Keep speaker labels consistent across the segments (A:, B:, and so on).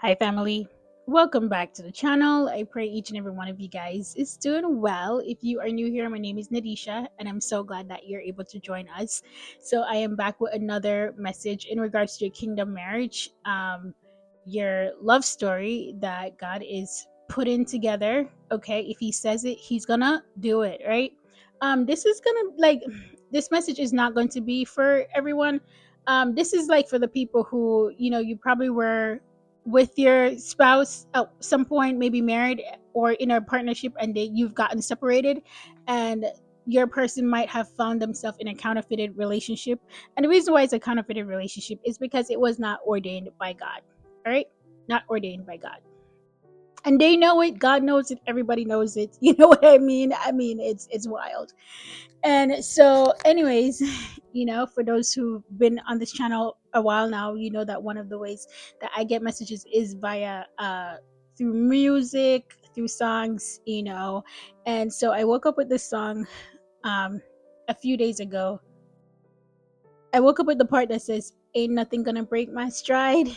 A: Hi, family. Welcome back to the channel. I pray each and every one of you guys is doing well. If you are new here, my name is Nadisha, and I'm so glad that you're able to join us. So, I am back with another message in regards to your kingdom marriage, your love story that God is putting together. Okay, if He says it, He's gonna do it, right? This is gonna this message is not going to be for everyone. This is like for the people who you probably were with your spouse at some point, maybe married or in a partnership, and you've gotten separated, and your person might have found themselves in a counterfeited relationship. And the reason why it's a counterfeited relationship is because it was not ordained by God. All right, not ordained by God, and they know it. God knows it. Everybody knows it. You know what I mean? It's wild. And so, anyways, for those who've been on this channel a while now, you know that one of the ways that I get messages is via through music, through songs, and so I woke up with this song um a few days ago. I woke up with the part that says, "Ain't nothing gonna break my stride,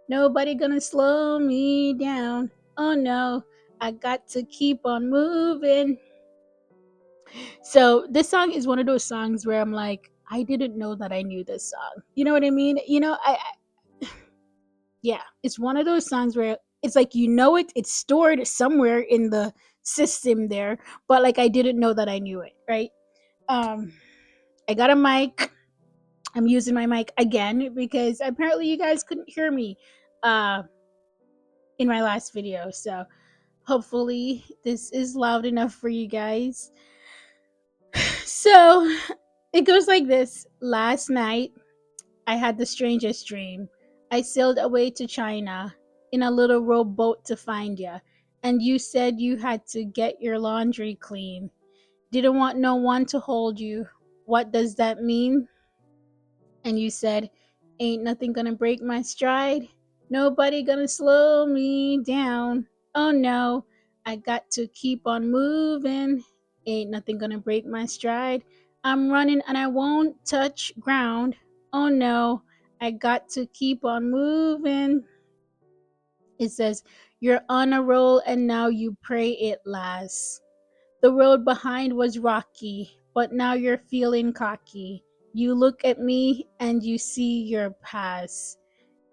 A: nobody gonna slow me down, oh no, I got to keep on moving." So this song is one of those songs where I'm like, I didn't know that I knew this song. You know what I mean? Yeah, it's one of those songs where it's like it's stored somewhere in the system there, but like I didn't know that I knew it, right? Um, I got a mic. I'm using my mic again because apparently you guys couldn't hear me uh in my last video. So hopefully this is loud enough for you guys. So it goes like this. Last night I had the strangest dream. I sailed away to China in a little rowboat to find you, and you said you had to get your laundry clean. Didn't want no one to hold you. What does that mean? And you said, ain't nothing gonna break my stride. Nobody gonna slow me down. Oh no, I got to keep on moving. Ain't nothing gonna break my stride. I'm running and I won't touch ground. Oh no, I got to keep on moving. It says, you're on a roll and now you pray it lasts. The road behind was rocky, but now you're feeling cocky. You look at me and you see your past.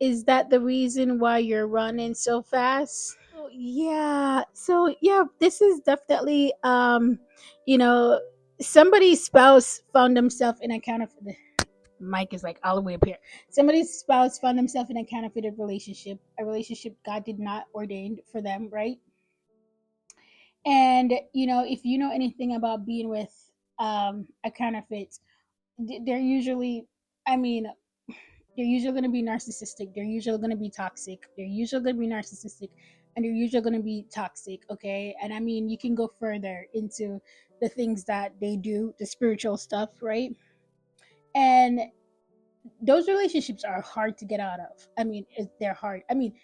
A: Is that the reason why you're running so fast? Oh, yeah. So yeah, this is definitely you know, somebody's spouse found themselves in a counterfeit. Mike is like all the way up here. Somebody's spouse found themselves in a counterfeited relationship, a relationship God did not ordain for them, right? And if you know anything about being with a counterfeit, they're usually, I mean, they're usually going to be narcissistic. They're usually going to be toxic. They're usually going to be narcissistic, and they're usually going to be toxic. Okay, and I mean, you can go further into the things that they do, the spiritual stuff, right? And those relationships are hard to get out of. I mean, they're hard. I mean,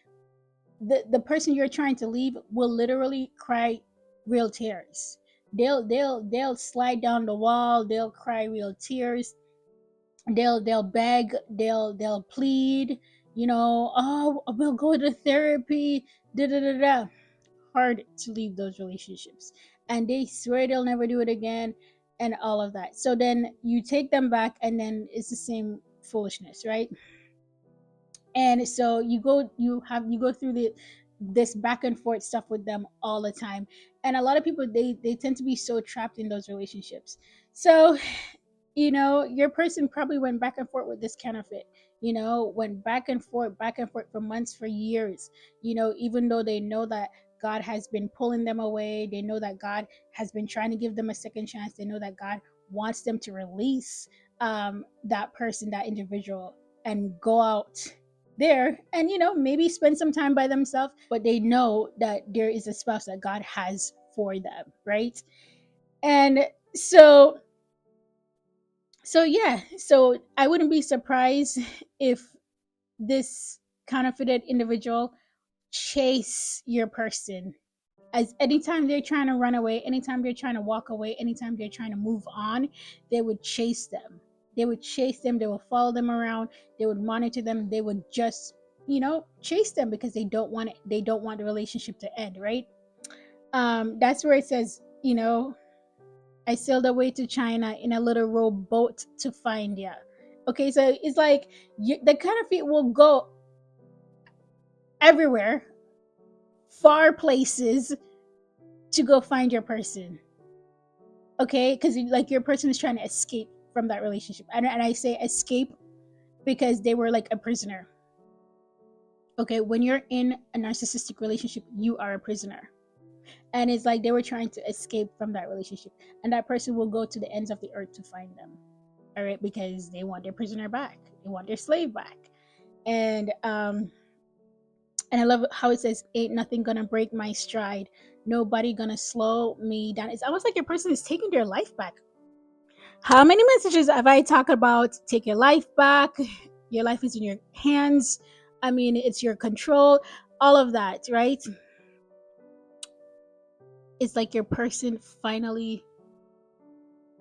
A: the person you're trying to leave will literally cry real tears. They'll slide down the wall. They'll cry real tears. They'll beg. They'll plead. Oh, we'll go to therapy. Da da da da. Hard to leave those relationships, and they swear they'll never do it again, and all of that. So then you take them back, and then it's the same foolishness, right? And so you go through this back and forth stuff with them all the time, and a lot of people, they tend to be so trapped in those relationships. So your person probably went back and forth with this counterfeit, went back and forth for months, for years, even though they know that God has been pulling them away. They know that God has been trying to give them a second chance. They know that God wants them to release that person, that individual, and go out there and maybe spend some time by themselves, but they know that there is a spouse that God has for them, right? And so yeah, so I wouldn't be surprised if this counterfeited individual chase your person, as anytime they're trying to run away, anytime they're trying to walk away, anytime they're trying to move on, they would chase them. They would chase them. They would follow them around. They would monitor them. They would just chase them because they don't want the relationship to end, right? That's where it says, I sailed away to China in a little rowboat to find ya. Okay, so it's like the counterfeit will go everywhere, far places, to go find your person. Okay, because like your person is trying to escape from that relationship, and I say escape because they were like a prisoner. Okay, when you're in a narcissistic relationship, you are a prisoner, and it's like they were trying to escape from that relationship, and that person will go to the ends of the earth to find them. All right, because they want their prisoner back, they want their slave back. And I love how it says, ain't nothing gonna break my stride, nobody gonna slow me down. It's almost like your person is taking their life back. How many messages have I talked about? Take your life back, your life is in your hands, I mean, it's your control, all of that, right? It's like your person finally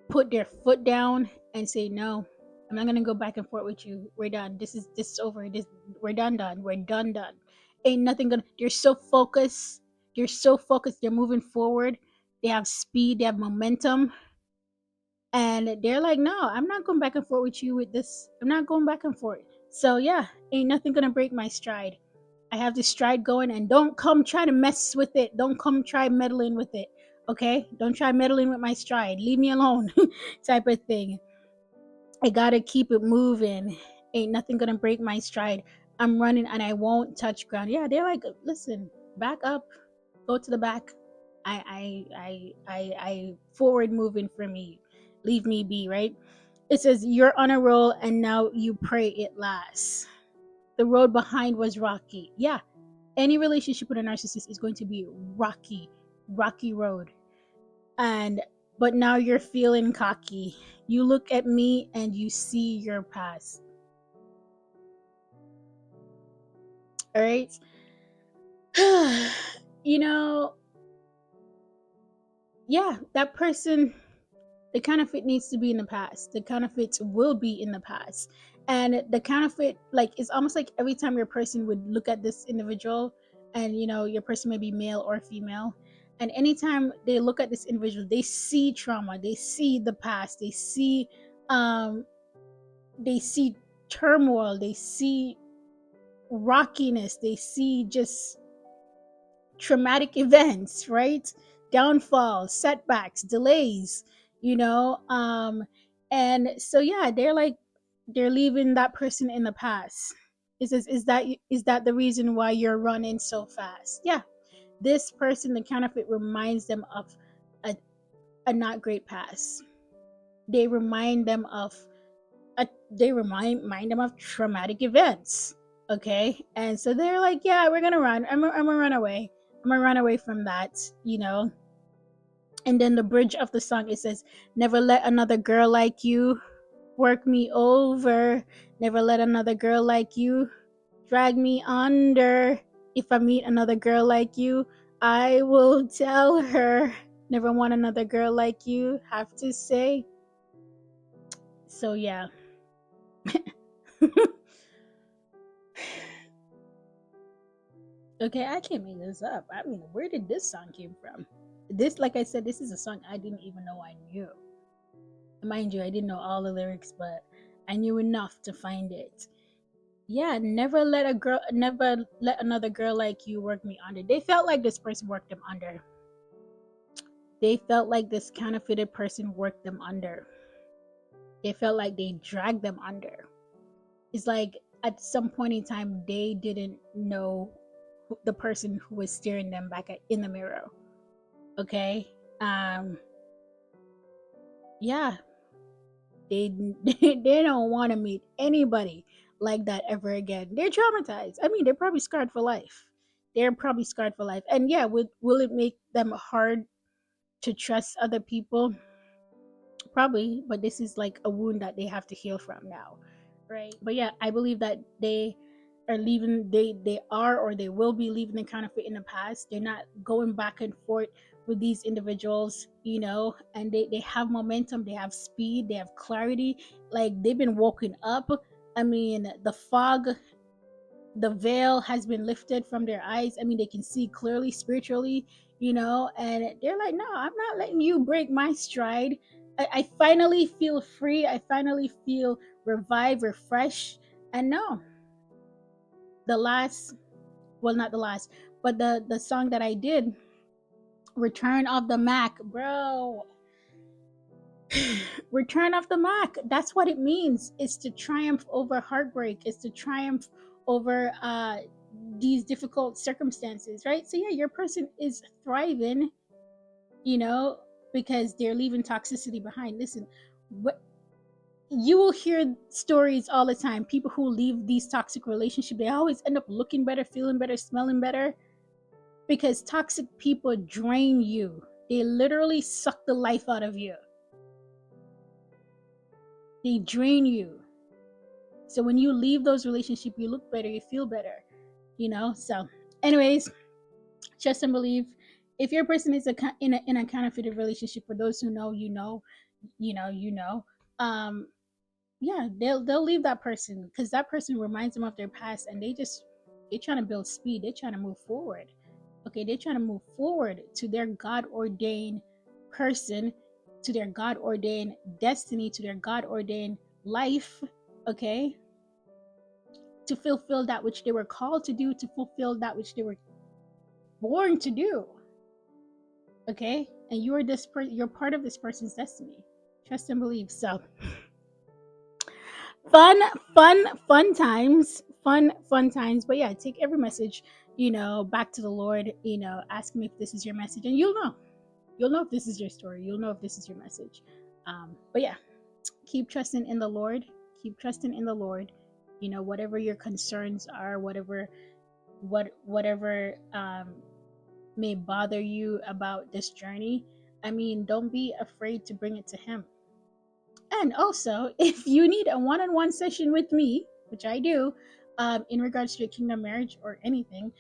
A: put their foot down and say, no, I'm not gonna go back and forth with you, we're done, this is over, we're done, we're done. Ain't nothing gonna, they're so focused, they're moving forward, they have speed, they have momentum, and they're like, no, I'm not going back and forth with you with this, I'm not going back and forth. So yeah, ain't nothing gonna break my stride. I have this stride going, and don't come try to mess with it, don't come try meddling with it. Okay, don't try meddling with my stride, leave me alone. Type of thing. I gotta keep it moving. Ain't nothing gonna break my stride. I'm running and I won't touch ground. Yeah, they're like, listen, back up, go to the back. I forward moving for me. Leave me be, right? It says you're on a roll and now you pray it lasts. The road behind was rocky. Yeah, any relationship with a narcissist is going to be rocky road. And but now you're feeling cocky. You look at me and you see your past. All right. you know, yeah, that person, the counterfeit needs to be in the past. The counterfeit will be in the past. And the counterfeit, like, it's almost like every time your person would look at this individual, and your person may be male or female, and anytime they look at this individual, they see trauma, they see the past, um they see turmoil, they see rockiness, they see just traumatic events, right? Downfalls, setbacks, delays, you know. And so yeah, they're leaving that person in the past. It says, is that the reason why you're running so fast? Yeah, this person, the counterfeit, reminds them of a, a not great past. They remind them of they remind them of traumatic events. Okay, and so they're like, yeah, we're gonna run. I'm gonna run away. I'm gonna run away from that. And then the bridge of the song, it says, never let another girl like you work me over. Never let another girl like you drag me under. If I meet another girl like you, I will tell her. Never want another girl like you, have to say. So yeah. Okay, I can't make this up. I mean, where did this song came from? This, like I said, this is a song I didn't even know I knew. Mind you, I didn't know all the lyrics, but I knew enough to find it. Yeah, never let another girl like you work me under. They felt like this person worked them under. They felt like this counterfeited person worked them under. They felt like they dragged them under. It's like at some point in time, they didn't know the person who was staring them back in the mirror. Okay. Yeah, they they don't want to meet anybody like that ever again. They're traumatized. I mean, they're probably scarred for life. They're probably scarred for life. And yeah, will it make them hard to trust other people? Probably, but this is like a wound that they have to heal from now, right? But yeah, I believe that they are leaving. They are, or they will be leaving the counterfeit in the past. They're not going back and forth with these individuals, and they have momentum, they have speed, they have clarity. Like they've been woken up. I mean, the fog. the veil has been lifted from their eyes. I mean, they can see clearly spiritually, and they're like, no, I'm not letting you break my stride. I finally feel free. I finally feel revived, refreshed. And no, the last, well, not the last, but the song that I did, Return of the Mac, bro. Return of the Mac. That's what it means. It's to triumph over heartbreak. It's to triumph over these difficult circumstances, right? So yeah, your person is thriving, you know, because they're leaving toxicity behind. Listen, what you will hear stories all the time. People who leave these toxic relationships, they always end up looking better, feeling better, smelling better, because toxic people drain you. They literally suck the life out of you. They drain you. So when you leave those relationships, you look better, you feel better, So, anyways, trust and believe. If your person is in a counterfeited relationship, for those who know, um, yeah, they'll leave that person because that person reminds them of their past, and they're trying to build speed. They're trying to move forward. Okay, they're trying to move forward to their God ordained person, to their God ordained destiny, to their God ordained life. Okay, to fulfill that which they were called to do, to fulfill that which they were born to do. Okay, and you're part of this person's destiny. Trust and believe. So fun, fun times, fun times. But yeah, take every message, back to the Lord. Ask Him if this is your message, and you'll know if this is your story. You'll know if this is your message. But yeah, keep trusting in the Lord. Keep trusting in the Lord. Whatever your concerns are, whatever may bother you about this journey, I mean, don't be afraid to bring it to Him. And also, if you need a one-on-one session with me, which I do, in regards to your kingdom marriage or anything,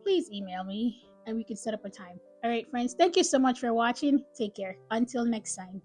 A: please email me and we can set up a time. All right, friends, thank you so much for watching. Take care. Until next time.